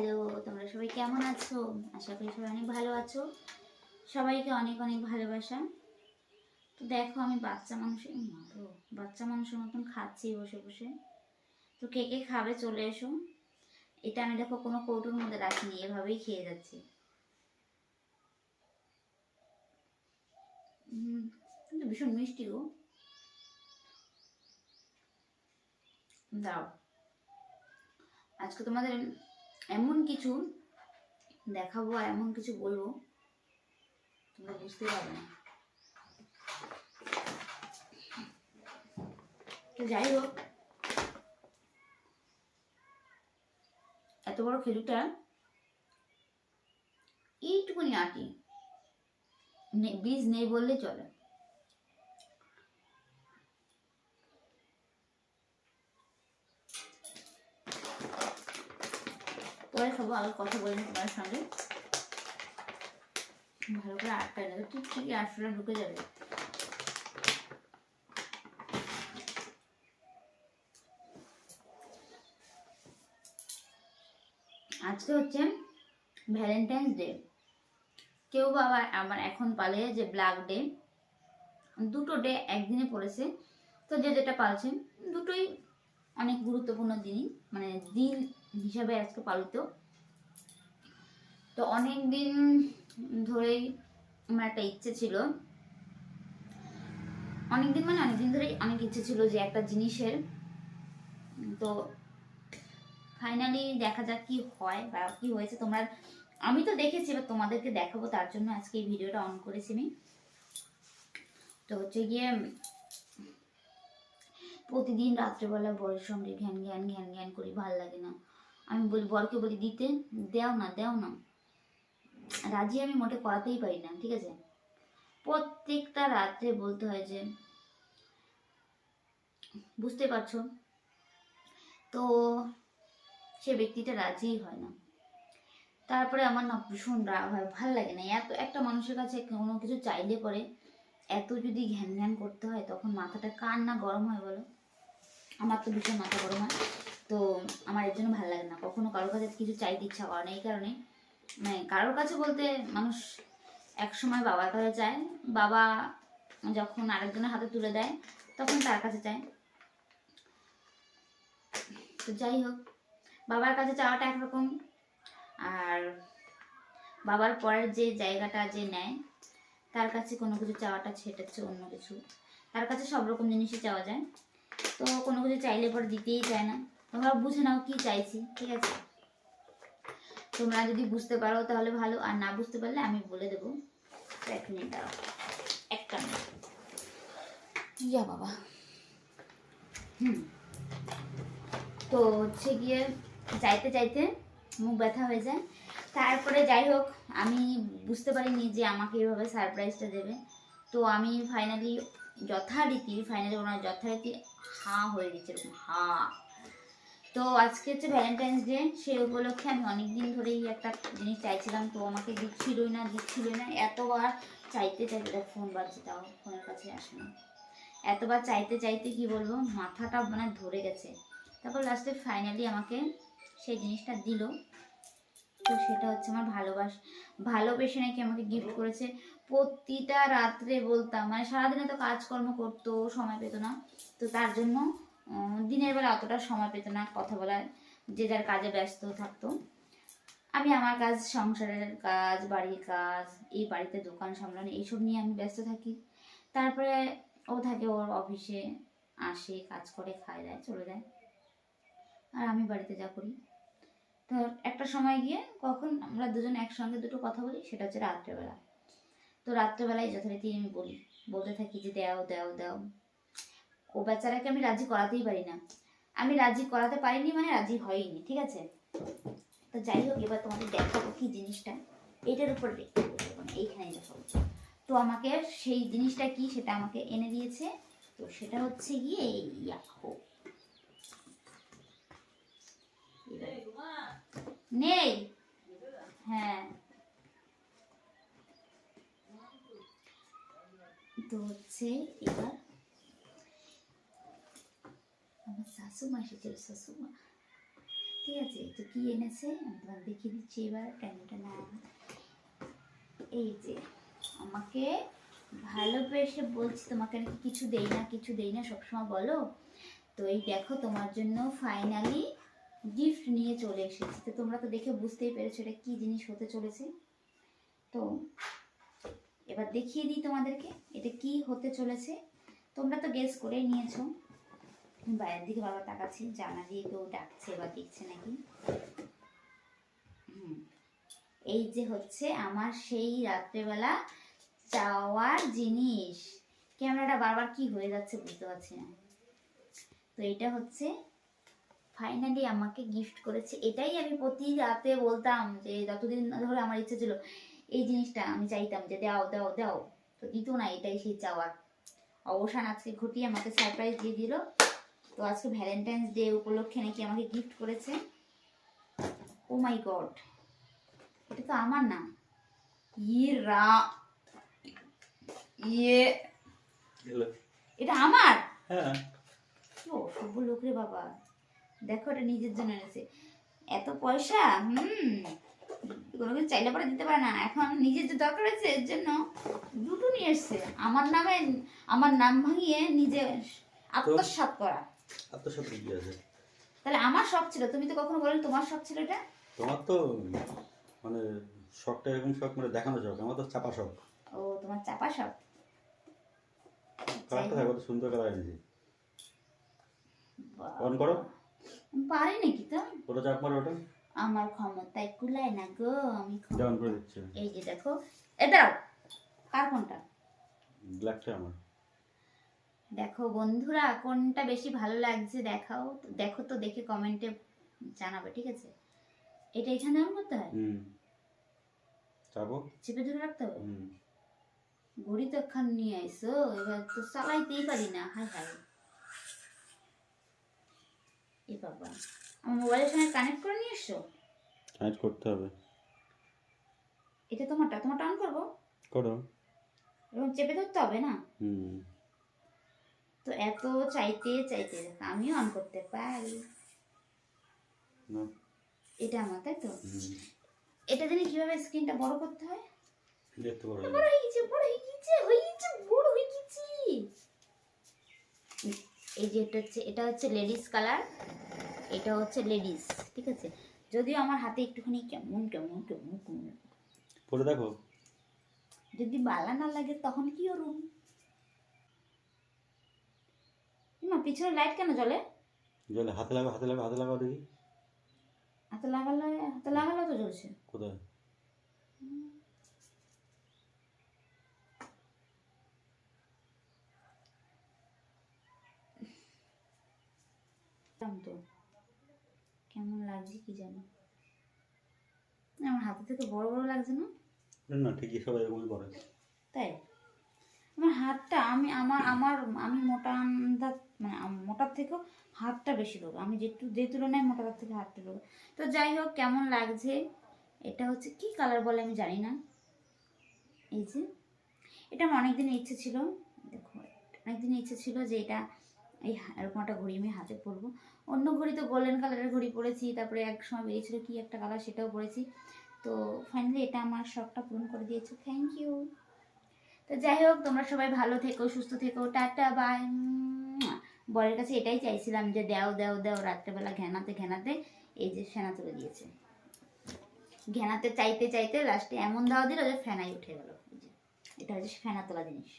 Hello, তোমরা সবাই কেমন আছো? আশা করি সবাই অনেক ভালো আছো। সবাইকে অনেক অনেক ভালোবাসা। তো দেখো আমি বাচ্চা মানুষের মতন খাচ্ছি বসে বসে। তো কে কে খাবে চলে এসো। এটা আমি দেখো কোনো কৌটোর মধ্যে রাখিনি, এভাবেই খেয়ে যাচ্ছি। কিন্তু ভীষণ মিষ্টি গো। দাও, আজকে তোমাদের এমন কিছু দেখাবো আর এমন কিছু বলবো তোমরা বুঝতে পারবে না। তো যাই হোক, এত বড় খেজুরটা এইটুকুনি আটি, বীজ নেই বললেই চলে। পরে খাবো, আগে কথা বলে নি তোমার সঙ্গে। ভালো করে আটকায় না, ঠিক ঠিকই আসলে ঢুকে যাবে। আজকে হচ্ছে ভ্যালেন্টাইন্স ডে। কেউ বা আবার আমার এখন পালে যে ব্ল্যাক ডে, দুটো ডে একদিনে পড়েছে। তো যে যেটা পালছেন, দুটোই অনেক গুরুত্বপূর্ণ দিনই, মানে দিন হিসাবে আজকে পালিত। তো অনেক দিন ধরেই আমার একটা ইচ্ছে ছিল, অনেকদিন মানে অনেকদিন ধরেই অনেক ইচ্ছে ছিল যে একটা জিনিসের। তো ফাইনালি দেখা যাক কি হয় বা কি হয়েছে। তোমরা, আমি তো দেখেছি, এবার তোমাদেরকে দেখাবো, তার জন্য আজকে এই ভিডিওটা অন করেছি আমি। তো হচ্ছে গিয়ে প্রতিদিন রাত্রেবেলা বরের সঙ্গে ঘ্যান ঘ্যান ঘ্যান ঘ্যান করি, ভাল লাগে না। আমি বলি, বরকে বলি দিতে, দেও না দেও না, রাজি আমি মোটে করাতেই পারি না, ঠিক আছে। প্রত্যেকটা রাত্রে বলতে হয় যে, বুঝতে পারছো। তো সে ব্যক্তিটা রাজিই হয় না। তারপরে আমার না ভীষণ রাগ হয়, ভাল লাগে না। এত একটা মানুষের কাছে কোনো কিছু চাইলে পরে এত যদি ঘ্যান ঘ্যান করতে হয়, তখন মাথাটা কার না গরম হয় বলো। আমার তো ভীষণ মাথা গরম হয়। তো আমার এর জন্য ভালো লাগে না কখনো কারোর কাছে কিছু চাইতে ইচ্ছা করে না। এই কারণে মানে কারোর কাছে বলতে, মানুষ এক সময় বাবার কাছে চায়, বাবা যখন আরেকজনের হাতে তুলে দেয় তখন তার কাছে চায়। তো যাই হোক, বাবার কাছে চাওয়াটা একরকম, আর বাবার পরের যে জায়গাটা যে নেয়, তার কাছে কোনো কিছু চাওয়াটা সেটা হচ্ছে অন্য কিছু। তার কাছে সব রকম জিনিসই চাওয়া যায়। তো কোনো কিছু চাইলে পরে দিতেই চায় না। তোমরা বুঝে নাও কি চাইছি, ঠিক আছে। তোমরা যদি বুঝতে পারো তাহলে ভালো, আর না বুঝতে পারলে আমি বলে দেবো। এক মিনিট দাঁড়াও, একটা মিনিট। ইয়া বাবা। তো হচ্ছে গিয়ে চাইতে চাইতে মুখ ব্যথা হয়ে যায়। তারপরে যাই হোক, আমি বুঝতে পারিনি যে আমাকে এভাবে সারপ্রাইজটা দেবে। তো আমি ফাইনালি ওনার যথারীতি হাঁ হয়ে গেছে, এরকম হাঁ। তো আজকে হচ্ছে ভ্যালেন্টাইন্স ডে, সেই উপলক্ষে আমি অনেকদিন ধরেই একটা জিনিস চাইছিলাম। তো আমাকে দিচ্ছিলই না, এতবার চাইতে চাইতে, ফোন বাজছে তাও ফোনের কাছে আসে না। এতবার চাইতে চাইতে কি বলবো, মাথাটা মানে ধরে গেছে। তারপর লাস্টে ফাইনালি আমাকে সেই জিনিসটা দিল। তো সেটা হচ্ছে আমার ভালোবেসে নাকি আমাকে গিফট করেছে। প্রতিটা রাত্রে বলতাম, মানে সারাদিনে তো কাজকর্ম করতো, সময় পেত না। তো তার জন্য দিনের বেলা অতটা সময় পেত না কথা বলার, যে যার কাজে ব্যস্ত থাকতো। আমি আমার কাজ, সংসারের কাজ, বাড়ির কাজ, এই বাড়িতে দোকান সামলানো, এইসব নিয়ে আমি ব্যস্ত থাকি। তারপরে ও থাকে ওর অফিসে, আসে, কাজ করে, খায় দেয়, চলে যায়। আর আমি বাড়িতে যা করি। তো একটা সময় গিয়ে কখন আমরা দুজন একসঙ্গে দুটো কথা বলি, সেটা হচ্ছে রাত্রেবেলা। তো রাত্রেবেলায় যথারীতি আমি বলতে থাকি যে দেও দেও দেও। ও বেচারাকে আমি রাজি করাতেই পারি না। আমি রাজি করাতে পারিনি মানে রাজি হয়নি, ঠিক আছে। তো যাই হোক, এবার তোমাদের দেখাবো কি জিনিসটা। এইটার উপর এইখানে দেখাবো। তো আমাকে সেই জিনিসটা কি সেটা আমাকে এনে দিয়েছে। তো সেটা হচ্ছে গিয়ে নেই, হ্যাঁ। তো হচ্ছে এবার আমার শাশুমা এসেছিল, শাশুমা। ঠিক আছে, তো কি এনেছে আমি তোমাকে দেখিয়ে দিচ্ছি এবার। ট্যাংটা না, এই যে আমাকে ভালোবেসে বলছি, তোমাকে আমি কিছু দেই না কিছু দেই না সবসময় বলো, তো এই দেখো তোমার জন্য ফাইনালি গিফট নিয়ে চলে এসেছি। তো তোমরা তো দেখে বুঝতেই পেরেছো এটা কি জিনিস হতে চলেছে। তো এবার দেখিয়ে দিই তোমাদেরকে এটা কি হতে চলেছে। তোমরা তো গেস করেই নিয়েছো। বাইরের দিকে বাবা তাকাচ্ছি, জানা দিয়ে কেউ ডাকছে বা দেখছে নাকি। এই যে হচ্ছে আমার সেই রাত্রেবেলা চাওয়ার জিনিস। ক্যামেরাটা বারবার কি হয়ে যাচ্ছে বুঝতে পারছি না। তো এটা হচ্ছে ফাইনালি আমাকে গিফট করেছে। এটাই আমি প্রতি রাতে বলতাম যে যতদিন ধরে আমার ইচ্ছে ছিল এই জিনিসটা আমি চাইতাম যে দাও দাও দাও, তো দিত না। এটাই সেই চাওয়ার অবসান আজকে ঘটিয়ে আমাকে সারপ্রাইজ দিয়ে দিল। তো আজকে ভ্যালেন্টাইন্স ডে উপলক্ষে নাকি আমাকে গিফট করেছে। ও মাই গড, এটা তো আমার না। ইরা ইয়ে এটা আমার? হ্যাঁ। ও সভ্য লোক রে বাবা, দেখো এটা নিজের জন্য এনেছে। এত পয়সা কোনো কিছু চাইলে পরে দিতে পারে না, এখন নিজের যে দরকার হয়েছে এর জন্য দুটো নিয়ে এসছে। আমার নামে, আমার নাম ভাঙিয়ে নিজে আত্মসাৎ করা। আত্মসাৎ কি আছে? তাহলে আমার শখ ছিল, তুমি তো কখনো বলেন তোমার শখ ছিল এটা। তোমার তো মানে শখটা এরকম শখ, মানে দেখানো শখ, আমার তো চাপা শখ। ও তোমার চাপা শখ। কালারটা দেখো কত সুন্দর কালার এনেছি। অন করো। পারি নাকি তো? ওটা চাপ মারো ওটা। আমার ক্ষমতায় কুলায় না গো, আমি ডাউন করে দিচ্ছি। এই যে দেখো, এ দাও। কার কোনটা? ব্ল্যাকটা আমার। দেখো বন্ধুরা কোনটা বেশি ভালো লাগছে দেখাও, দেখো তো, দেখে কমেন্টে জানাবে, ঠিক আছে? এটা এখানে অন করতে হয়? চাপো, চেপে ধরে রাখতে হবে। ঘড়ি তো একখান নিয়ে আইসো, এবার তো চালাইতেই পারি না। হাই হাই এ বাবা, আমার মোবাইলের সঙ্গে কানেক্ট করে নিয়ে এসছো? কানেক্ট করতে হবে। এটা তোমারটা, তোমারটা অন করবো? করো। এবং চেপে ধরতে হবে না? তো এত চাইতে চাইতে দেখো আমিও অন করতে পারি। এটা আমার, তাই তো? এটা জানি কিভাবে স্ক্রিনটা বড় করতে হয়। দেখতে পারো। বড় হয়ে গেছে, বড় হয়ে গেছে, বড় হয়ে গেছে। এই যে এটা হচ্ছে লেডিস কালার, এটা হচ্ছে লেডিস, ঠিক আছে? যদিও আমার হাতে একটুখানি কেমন কেমন কেমন কেমন, পরে দেখো যদি বালা না লাগে তখন কি ওরম। না পিছনে লাইট কেন জ্বলে? জ্বলে, হাতে লাগাও, হাতে লাগাও, হাতে লাগাও দেখি। হাতে লাগালো তো জ্বলছে। কোথায়? তো কেমন লাগছে কি জানি, আমার হাতে থেকে বড় বড় লাগছে না? না ঠিকই, সবাই এরকমই করে। তাই আমার হাতটা, আমি আমার আমার আমি মোটা মানে মোটার থেকেও হাতটা বেশি রোগ, আমি যে তুলনায় মোটা তার থেকে হাতটা রোগ। তো যাই হোক কেমন লাগছে, এটা হচ্ছে কি কালার বলে আমি জানি না। এই যে এটা আমার অনেকদিনের ইচ্ছে ছিল, দেখো অনেকদিনের ইচ্ছে ছিল যে এটা এই এরকম একটা ঘড়ি আমি হাতে পরবো। অন্য ঘড়ি তো গোল্ডেন কালারের ঘড়ি পরেছি, তারপরে এক সময় বেরিয়েছিল কি একটা কালার সেটাও পরেছি। তো ফাইনালি এটা আমার শখটা পূরণ করে দিয়েছে, থ্যাংক ইউ। তো যাই হোক তোমরা সবাই ভালো থেকো, সুস্থ থেকো, টাটা বাই। বরের কাছে এটাই চাইছিলাম যে দাও দাও দাও, রাত্রেবেলা ঘেনাতে ঘেনাতে এই যে ফেনা তুলে দিয়েছে। ঘেনাতে চাইতে চাইতে লাস্টে এমন দাও দিল যে ফেনাই উঠে গেল। এটা হচ্ছে ফেনা তোলা জিনিস।